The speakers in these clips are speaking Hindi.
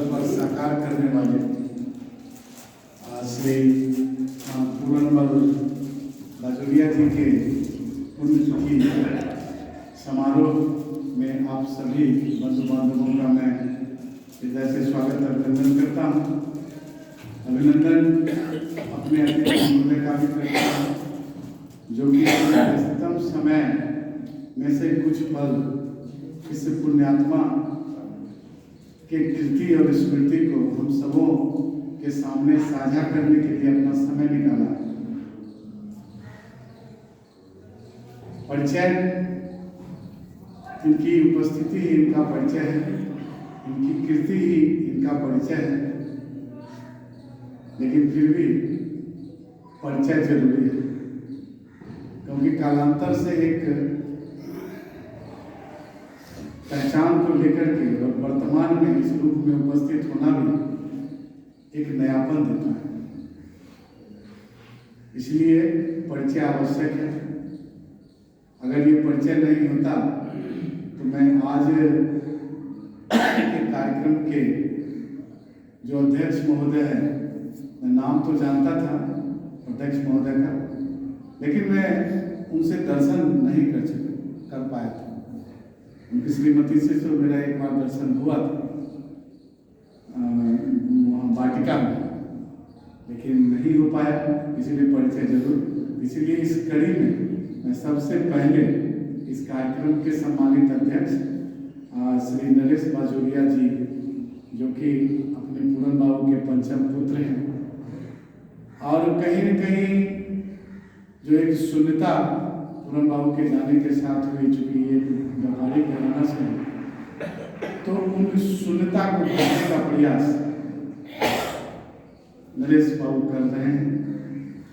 पर साकार करने वाले श्री पूरनबल बाजोरिया जी के पुण्यतिथि समारोह में आप सभी बंधु बांधवों का मैं हृदय से स्वागत अभिनंदन करता हूँ। अभिनंदन अपने अतिथि का भी करता हूँ जो कि व्यस्ततम समय में से कुछ पल इस पुण्यात्मा के कीर्ति और स्मृति को हम सबों के सामने साझा करने के लिए अपना समय निकाला। परिचय, इनकी उपस्थिति ही इनका परिचय है, इनकी कीर्ति ही इनका परिचय है, लेकिन फिर भी परिचय जरूरी है क्योंकि कालांतर से एक पहचान को लेकर के और वर्तमान में इस रूप में उपस्थित होना भी एक नयापन देता है। इसलिए परिचय आवश्यक है। अगर ये परिचय नहीं होता तो मैं आज के कार्यक्रम के जो अध्यक्ष महोदय हैं, मैं नाम तो जानता था अध्यक्ष महोदय का, लेकिन मैं उनसे दर्शन नहीं कर पाया था। उनकी श्रीमती से तो मेरा एक बार दर्शन हुआ था वहाँ वाटिका में, लेकिन नहीं हो पाया, इसीलिए परिचय जरूर। इसीलिए इस कड़ी में मैं सबसे पहले इस कार्यक्रम के सम्मानित अध्यक्ष श्री नरेश बाजोरिया जी, जो कि अपने पूरन बाबू के पंचम पुत्र हैं और कहीं न कहीं जो एक शून्यता पूरन बाबू के जाने के साथ हुई, चूंकि ये व्यापारिक घराना से, तो उन शून्यता को भरने का प्रयास नरेश बाबू कर रहे हैं।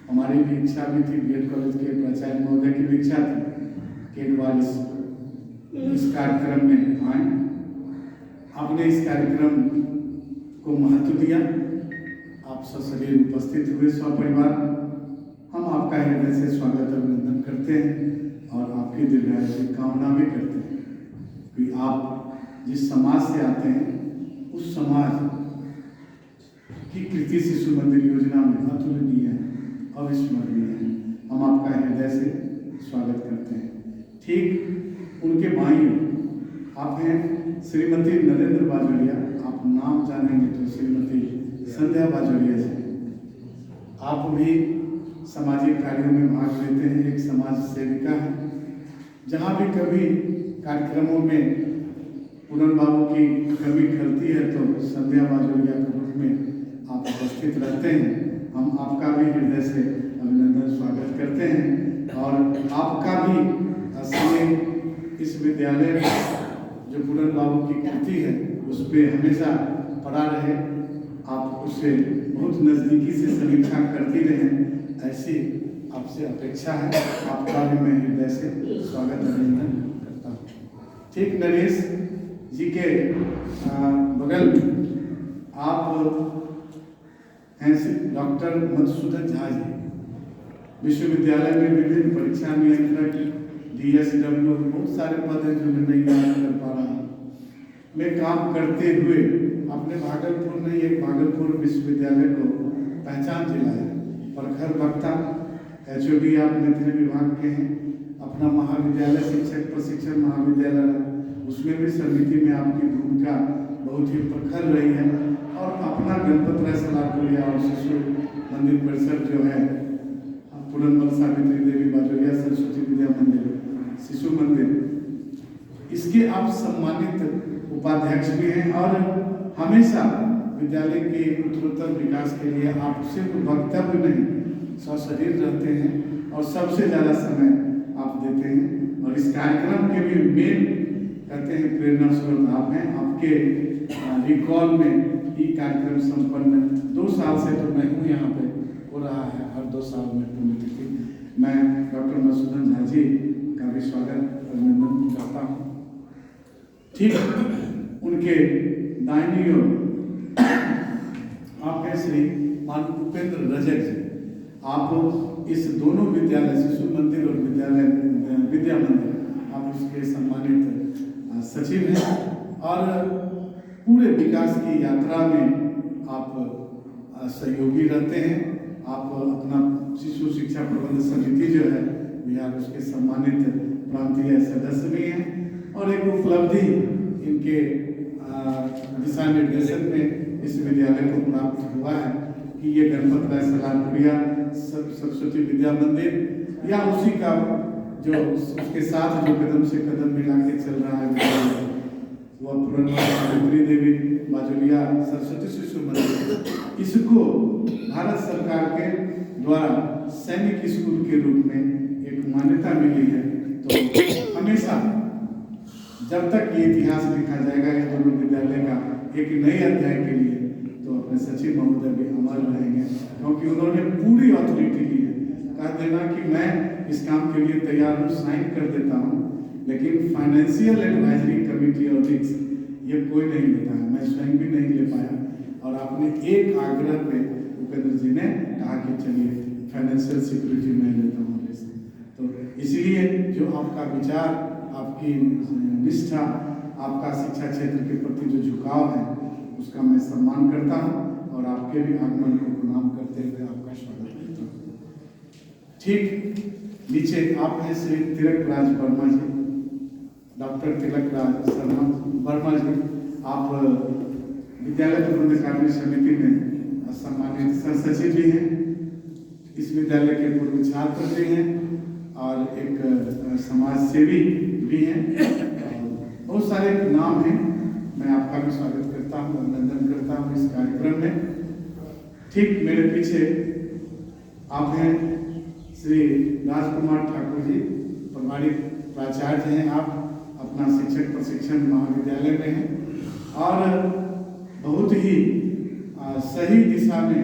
हमारी भी इच्छा भी थी, बीएड कॉलेज के प्राचार्य महोदय की भी इच्छा थी कि एक बार इस कार्यक्रम में आए। आपने इस कार्यक्रम को महत्व दिया, आप ससरीर उपस्थित हुए सपरिवार। हम आपका हृदय से स्वागत अभिनंदन करते हैं और आपकी दीर्घायु की कामना भी करते हैं कि आप जिस समाज से आते हैं उस समाज की कृति शिशु मंदिर योजना में अतुलनीय है, अविस्मरणीय है। हम आपका हृदय से स्वागत करते हैं। ठीक उनके भाई आप हैं श्रीमती नरेंद्र बाजोरिया, आप नाम जानेंगे तो श्रीमती संध्या बाजोरिया जी। आप भी सामाजिक कार्यों में भाग लेते हैं, एक समाज सेविका है। जहाँ भी कभी कार्यक्रमों में पूरन बाबू की कमी खलती है तो संध्या बाजोरिया के रूप में आप उपस्थित रहते हैं। हम आपका भी हृदय से अभिनंदन स्वागत करते हैं और आपका भी असली इस विद्यालय जो पूरन बाबू की कृति है उस पर हमेशा पड़ा रहे, आप उससे बहुत नज़दीकी से समीक्षा करती रहें, ऐसी आपसे अपेक्षा है। आपका भी मैं हृदय से स्वागत अभिनंदन करता हूँ। ठीक नरेश जी के बगल आप हैं डॉक्टर मधुसूदन झा जी, विश्वविद्यालय में विभिन्न परीक्षा नियंत्रक, DSW, बहुत सारे पद हैं जो मैं नहीं याद कर पा रहा हूँ, में काम करते हुए अपने भागलपुर में एक भागलपुर विश्वविद्यालय को पहचान दिलाया। प्रखर वक्ता, HOD आप मैथिली विभाग के हैं, अपना महाविद्यालय शिक्षक प्रशिक्षण महाविद्यालय, उसमें भी समिति में आपकी भूमिका बहुत ही प्रखर रही है और अपना गणपत राय सलारपुरिया और शिशु मंदिर परिसर जो है पूरनबल सावित्री देवी बाजोरिया सरस्वती विद्या मंदिर शिशु मंदिर, इसके आप सम्मानित उपाध्यक्ष भी हैं और हमेशा विद्यालय के उत्तरोत्तर विकास के लिए आप सिर्फ वक्तव्य नहीं सशरीर रहते हैं और सबसे ज़्यादा समय आप देते हैं। और इस कार्यक्रम के भी मेन कहते हैं प्रेरणा स्रोत आप हैं। आपके रिकॉल में ये कार्यक्रम संपन्न 2 साल से तो मैं हूँ यहाँ पे, हो रहा है हर 2 साल में पुण्यतिथि। मैं डॉक्टर मधुसूदन झा जी का भी स्वागत अभिनंदन करता हूँ। ठीक उनके दाहिनी ओर आप हैं श्री मान उपेंद्र रजक जी। आप इस दोनों विद्यालय शिशु मंदिर और विद्या मंदिर आप उसके सम्मानित सचिव हैं और पूरे विकास की यात्रा में आप सहयोगी रहते हैं। आप अपना शिशु शिक्षा प्रबंध समिति जो है बिहार उसके सम्मानित प्रांतीय सदस्य भी हैं और एक उपलब्धि इनके दिशा निर्देशन में इस विद्यालय को प्राप्त हुआ है कि ये गणपत राय सलारपुरिया सरस्वती विद्या मंदिर या उसी का जो उसके साथ जो कदम से कदम मिला के चल रहा है वह पूर्णिमा देवी बाजुलिया सरस्वती शिशु मंदिर, इसको भारत सरकार के द्वारा सैनिक स्कूल के रूप में एक मान्यता मिली है। तो हमेशा जब तक ये इतिहास लिखा जाएगा इन दोनों विद्यालय का एक नए अध्याय के लिए, तो अपने सचिव महोदय भी अमर रहेंगे क्योंकि उन्होंने पूरी अथॉरिटी ली है। कह देना कि मैं इस काम के लिए तैयार हूँ, साइन कर देता हूँ, लेकिन फाइनेंशियल एडवाइजरी कमेटी ऑडिट्स ये कोई नहीं लेता है, मैं स्वयं भी नहीं ले पाया। और आपने एक आग्रह पे उपेंद्र जी ने कहा कि चलिए फाइनेंशियल सिक्योरिटी मैं लेता हूँ। तो इसलिए जो आपका विचार, आपकी निष्ठा, आपका शिक्षा क्षेत्र के प्रति जो झुकाव है उसका मैं सम्मान करता हूँ और आपके भी आगमन को प्रणाम करते हुए आपका स्वागत करता हूँ। ठीक नीचे आप हैं श्री तिलक राज वर्मा जी, डॉक्टर तिलक राज शर्मा वर्मा जी, आप विद्यालय प्रबंध कार्य समिति में सम्मानित सचिव भी हैं, इस विद्यालय के पूर्व छात्र भी हैं और एक समाज सेवी भी हैं। बहुत सारे नाम हैं, मैं आपका भी स्वागत करता हूँ, अभिनंदन करता हूँ इस कार्यक्रम में। ठीक मेरे पीछे आप हैं श्री राजकुमार ठाकुर जी, प्रभारी प्राचार्य हैं, आप अपना शिक्षक प्रशिक्षण महाविद्यालय में हैं और बहुत ही सही दिशा में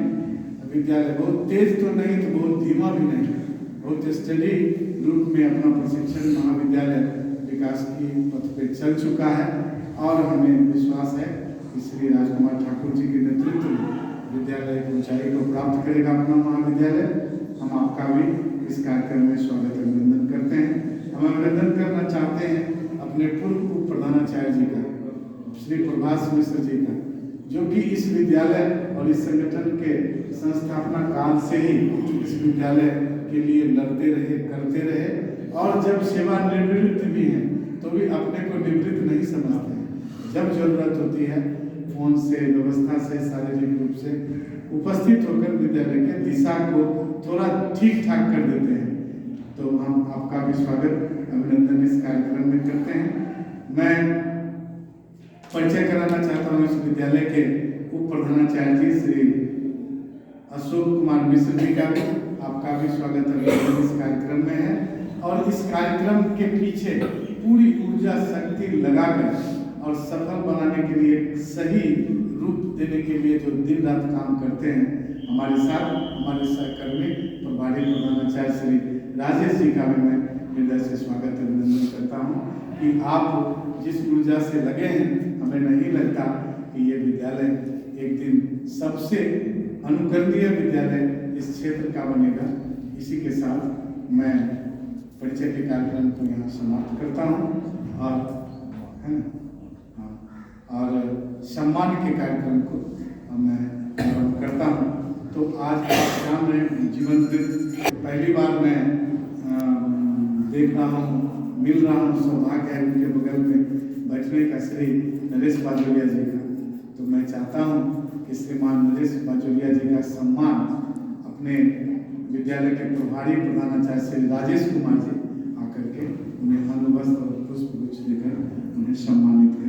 विद्यालय, बहुत तेज तो नहीं तो बहुत धीमा भी नहीं, बहुत स्टडी रूप में अपना प्रशिक्षण महाविद्यालय विकास की पथ पे चल चुका है और हमें विश्वास है कि श्री राजकुमार ठाकुर जी के नेतृत्व में विद्यालय ऊंचाई को प्राप्त करेगा अपना महाविद्यालय। हम आपका भी इस कार्यक्रम में स्वागत अभिनंदन करते हैं। हम अभिनंदन करना चाहते हैं अपने पूर्व उप प्रधानाचार्य जी का, श्री प्रभास मिश्र जी का, जो कि इस विद्यालय और इस संगठन के संस्थापना काल से ही इस विद्यालय के लिए लड़ते रहे, करते रहे और जब सेवानिवृत्त भी हैं तो भी अपने को निवृत्त नहीं समझते हैं। जब जरूरत होती है फोन से, व्यवस्था से, शारीरिक रूप से उपस्थित होकर विद्यालय के दिशा को थोड़ा ठीक ठाक कर देते हैं। तो हम आपका भी स्वागत अभिनंदन इस कार्यक्रम में करते हैं। मैं परिचय कराना चाहता हूँ इस विद्यालय के उप प्रधानाचार्य जी श्री अशोक कुमार मिश्र जी का भी आपका भी स्वागत अभिनंदन इस कार्यक्रम में है। और इस कार्यक्रम के पीछे पूरी ऊर्जा शक्ति लगाकर और सफल बनाने के लिए सही रूप देने के लिए जो दिन रात काम करते हैं हमारे साथ, हमारे सहकर्मी प्रभारी प्रधानाचार्य श्री राजेश जी का भी मैं हृदय से स्वागत अभिनंदन करता हूँ कि आप जिस ऊर्जा से लगे हैं, हमें नहीं लगता कि ये विद्यालय एक दिन सबसे अनुकरणीय विद्यालय इस क्षेत्र का बनेगा। इसी के साथ मैं परिचय के कार्यक्रम को यहाँ समाप्त करता हूँ और है ना, और सम्मान के कार्यक्रम को मैं आरंभ करता हूँ। तो आज शाम में जीवन दिन पहली बार मैं देख रहा हूँ, मिल रहा हूँ, सौभाग्य है उनके बगल में बैठने का श्री नरेश बाजोलिया जी का। तो मैं चाहता हूँ कि श्रीमान नरेश बाजोलिया जी का सम्मान अपने विद्यालय के प्रभारी प्रधानाचार्य श्री राजेश कुमार जी आकर के उन्हें अन्न वस्त्र और पुष्प गुच्छ देकर उन्हें सम्मानित करें।